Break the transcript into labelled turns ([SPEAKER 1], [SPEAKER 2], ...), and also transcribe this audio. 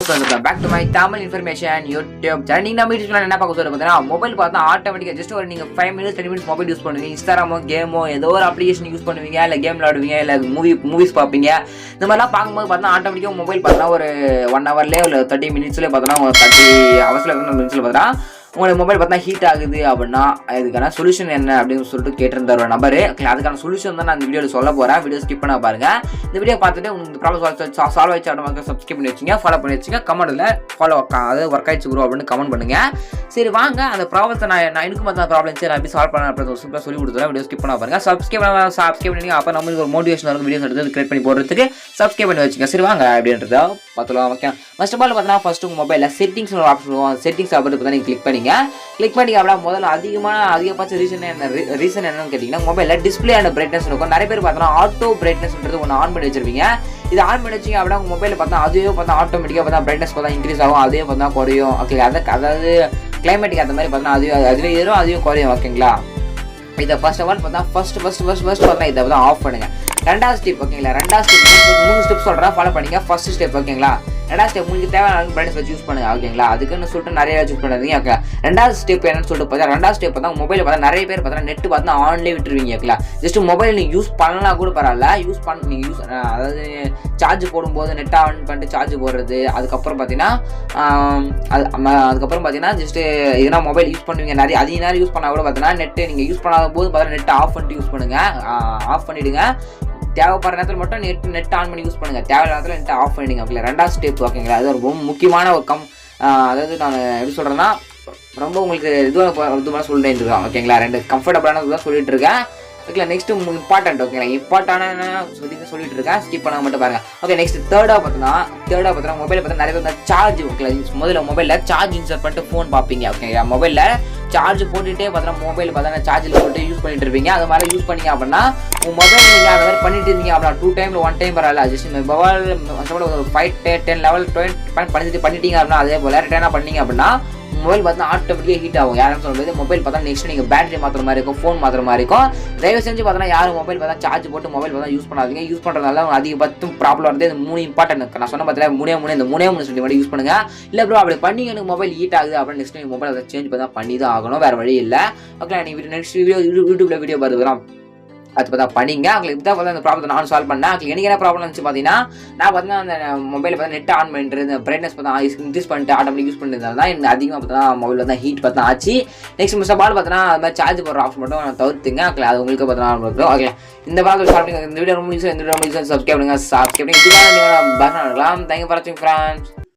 [SPEAKER 1] Back to my Tamil information YouTube channel. நீங்க நம்ம use பண்ண என்ன பார்க்க சொல்ல பார்த்தீங்கன்னா மொபைல் பார்த்தா ஆட்டோமேட்டிக்கா ஜஸ்ட் ஒரு நீங்க 5 minutes 10 minutes மொபைல் யூஸ் பண்ணுவீங்க. இன்ஸ்டாகிராமோ கேமோ ஏதோ ஒரு அப்ளிகேஷன் யூஸ் பண்ணுவீங்க, இல்ல கேம் விளையாடுவீங்க, இல்ல மூவிஸ் பார்ப்பீங்க. இந்த மாதிரிலாம் பார்க்கும்போது பார்த்தா ஆட்டோமேட்டிக்கா மொபைல் பார்த்தா ஒரு 1 hourலயே இல்ல 30 minutesலயே பார்த்தா 30 hours மினிட்ஸ்ல பார்த்தா உங்களுக்கு மொபைல் பார்த்தா ஹீட் ஆகுது அப்படின்னா அதுக்கான சொல்யூஷன் என்ன அப்படின்னு சொல்லிட்டு கேட்டிருந்தார் ஒரு நபர். அதுக்கான சொல்யூஷன் தான் நான் இந்த வீடியோவில் சொல்ல போகிறேன். வீடியோ ஸ்கிப் பண்ண பாருங்க. இந்த வீடியோ பார்த்துட்டு உங்களுக்கு ப்ராப்ளம் சால்வ் ஆயிடுச்சு ஆட்டோமேட்டிக்காக சப்ஸ்கிரைப் பண்ணி வச்சுங்க, ஃபாலோ பண்ணி வச்சுங்க. கமெண்ட்டில் ஃபாலோ அதாவது ஒர்க் ஆயிடுச்சு ப்ரோ அப்படின்னு கமெண்ட் பண்ணுங்க. சரி வாங்க அந்த ப்ராப்ளத்தை நான் எனக்கும் பார்த்தா ப்ராப்ளம் சரி எப்படி சால்வ் பண்ண அப்படின்னு சிம்பிளாக சொல்லி கொடுத்துறேன். வீடியோ ஸ்கிப் பண்ண பாருங்க. சப்ஸ்கிரைப் பண்ணி அப்போ நம்மளுக்கு ஒரு மோட்டிவேஷன் இருக்கும் வீடியோஸ் எடுத்து கிரியேட் பண்ணி போடுறதுக்கு சப்ஸ்கிரைப் பண்ணி வச்சுங்க. சரி வாங்க அப்படின்றத பார்த்துலாம். ஓகே ஃபர்ஸ்ட் ஆஃப் ஆல் பார்த்தீங்கன்னா ஃபர்ஸ்ட் உங்கள் மொபைலில் செட்டிங்ஸ் ஒரு ஆப்ஷன் வரும். செட்டிங்ஸ் அப்படி பார்த்தா நீங்கள் கிளிக் பண்ணி அப்படின்னா முதல்ல அதிகபட்ச ரீசன் என்னன்னு கேட்டிங்கன்னா மொபைலில் டிஸ்பிளே அண்ட் பிரைட்னஸ் இருக்கும். நிறைய பேர் பார்த்தோன்னா ஆட்டோ பிரைட்னஸ்ன்றது ஒன்று ஆன் பண்ணி வச்சிருப்பீங்க. இது ஆன் பண்ணி வச்சிங்க அப்படின்னா உங்கள் மொபைலில் பார்த்தா அதுவே பார்த்தா ஆட்டோமேட்டிக்காக பார்த்தா பிரைட்னஸ் பார்த்தா இன்க்ரீஸ் ஆகும், அதே பார்த்தா குறையும். ஓகே அதாவது கிளைமேட்டுக்கு அந்த மாதிரி பார்த்தா அதுவே ஏறும் அதுவே குறையும். ஓகேங்களா இதை ஃபர்ஸ்ட் ஆஃப் ஆல் பார்த்தா ஃபர்ஸ்ட் பார்த்தா இதை வந்து ஆஃப் பண்ணுங்க. ரெண்டாவது ஸ்டெப் ஓகேங்களா, ரெண்டாவது ஸ்டெப் 3 ஸ்டெப் சொல்கிறேன் ஃபாலோ பண்ணிங்க. ஃபர்ஸ்ட் ஸ்டெப் ஓகேங்களா, ரெண்டாவது ஸ்டெப் உங்களுக்கு தேவையான பிரைட்னஸ் வச்சு யூஸ் பண்ணுங்க. ஓகேங்களா அதுக்குன்னு சொல்லிட்டு நிறைய யூஸ் பண்ணாதீங்க. ஓகே ரெண்டாவது ஸ்டெப் என்னன்னு சொல்லிட்டு பார்த்தா ரெண்டாவது ஸ்டெப் பார்த்தா மொபைல் பார்த்தா நிறைய பேர் பார்த்தா நெட் பார்த்தா ஆன்லேயே விட்டுருவீங்க. ஓகேங்களா ஜஸ்ட் மொபைல் நீங்கள் யூஸ் பண்ணலாம் கூட பரவாயில்ல, நீங்கள் அதாவது சார்ஜ் போடும்போது நெட் ஆன் பண்ணிட்டு சார்ஜ் போடுறது. அதுக்கப்புறம் பார்த்தீங்கன்னா ஜஸ்ட் எதுனா மொபைல் யூஸ் பண்ணுவீங்க நிறைய அதிக நேரம் யூஸ் பண்ணால் கூட பார்த்தீங்கன்னா நெட்டு நீங்கள் யூஸ் பண்ணாத போது பார்த்தா நெட் ஆஃப் பண்ணிட்டு யூஸ் பண்ணுங்க. ஆஃப் பண்ணிவிடுங்க. தேவைப்படுற நேரத்தில் மட்டும் நெட் ஆன் பண்ணி யூஸ் பண்ணுங்கள், தேவையான நேரத்தில் நெட் ஆஃப் பண்ணிடுங்க. ஓகே ரெண்டாவது ஸ்டெப் ஓகேங்களா அது ரொம்ப முக்கியமான ஒரு அதாவது நான் எப்படி சொல்கிறேன்னா ரொம்ப உங்களுக்கு இதுவாக சொல்லிட்டு இருக்கேன். ஓகேங்களா ரெண்டு கம்ஃபர்டபுளான இதுதான் சொல்லிட்டு இருக்கேன். ஓகே நெக்ஸ்ட் இம்பார்ட்டன்ட் ஓகேங்களா இம்பார்ட்டான சொல்லிட்டு இருக்கேன், ஸ்கிப் பண்ண மட்டும் பாருங்க. ஓகே நெக்ஸ்ட் தேர்டாக பார்த்தீங்கன்னா மொபைலில் பார்த்தா நிறைய பேர் சார்ஜ் ஓகே முதல்ல மொபைலில் சார்ஜ் இன்சர்ட் பண்ணிட்டு ஃபோன் பார்ப்பீங்க. ஓகேங்களா மொபைலில் சார்ஜ் போட்டுகிட்டே பார்த்தீங்கன்னா மொபைல் பார்த்தா சார்ஜில் போட்டு யூஸ் பண்ணிட்டு இருப்பீங்க. அது மாதிரி யூஸ் பண்ணிங்க அப்படின்னா உங்கள் மொபைல் நீங்கள் அந்த மாதிரி பண்ணிட்டு இருந்தீங்க அப்படின்னா 2 டைம் 1 டைம் வரல ஜஸ்ட் மொபைல் ஒரு 5-10 லெவல் பண்ணிட்டீங்க அப்படின்னா அதே போல் ரிட்டர்னாக பண்ணீங்க அப்படின்னா மொபைல் பார்த்தா ஆட்டோமேட்டிக்காக ஹீட் ஆகும். யாரும் சொல்லுறது மொபைல் பார்த்தா நெக்ஸ்ட் நீங்கள் பேட்டரி மாற்றுற மாதிரி இருக்கும், ஃபோன் மாற்றுற மாதிரி இருக்கும். தயவு செஞ்சு பார்த்தா யாரும் மொபைல் பார்த்தா சார்ஜ் போட்டு மொபைல் பார்த்தா யூஸ் பண்ணாதீங்க. யூஸ் பண்ணுறதுனால அதிகபட்சம் ப்ராப்ளம் வந்து இந்த 3 இம்பார்ட்டன்ட் நான் சொன்ன பார்த்தீங்கன்னா இந்த 3 சொல்லி மட்டும் யூஸ் பண்ணுங்க. இல்லை ப்ரோ அப்படி பண்ணி எனக்கு மொபைல் ஹீட் ஆகுது அப்படின்னு நெக்ஸ்ட் நீங்கள் மொபைல் அதை சேஞ்ச் பண்ணி பண்ணி தான் ஆகணும், வேறு வழி இல்லை. ஓகே நீங்கள் நெக்ஸ்ட் யூடியூப்ல வீடியோ பார்த்துக்கலாம் அது பார்த்தா பண்ணிங்க. அவங்களுக்கு இதான் பார்த்தா அந்த ப்ராப்ளத்தை நான் சால்வ் பண்ணேன். அவங்களுக்கு எனக்கு என்ன ப்ராப்ளம் இருந்துச்சு பார்த்தீங்கன்னா நான் பார்த்தீங்கன்னா அந்த மொபைலில் பார்த்தா நெட் ஆன் பண்ணிட்டு இந்த பிரைட்னஸ் பார்த்தா இன்க்ரீஸ் பண்ணிட்டு ஆட்டோமேட்டிக் யூஸ் பண்ணிருந்தால் தான் எனக்கு அதிகமாக பார்த்தா மொபைல் பார்த்தா ஹீட் பார்த்தா ஆச்சு. நெக்ஸ்ட் மிஸ் பால் பார்த்தீங்கன்னா அது மாதிரி சார்ஜ் போடுற ஆப்ஷன் மட்டும் நான் தவிர்த்துங்க. அது உங்களுக்கு பார்த்தா ஓகே இந்த ப்ராப்ளம் சால்வ் பண்ணுங்க. இந்த வீடியோ ரொம்ப சப்ஸ்கிரைப் பண்ணுங்க. இதுக்காக நீங்கள் பேசலாம். தேங்க்யூ ஃபார் வாட்சிங் ஃப்ரெண்ட்ஸ்.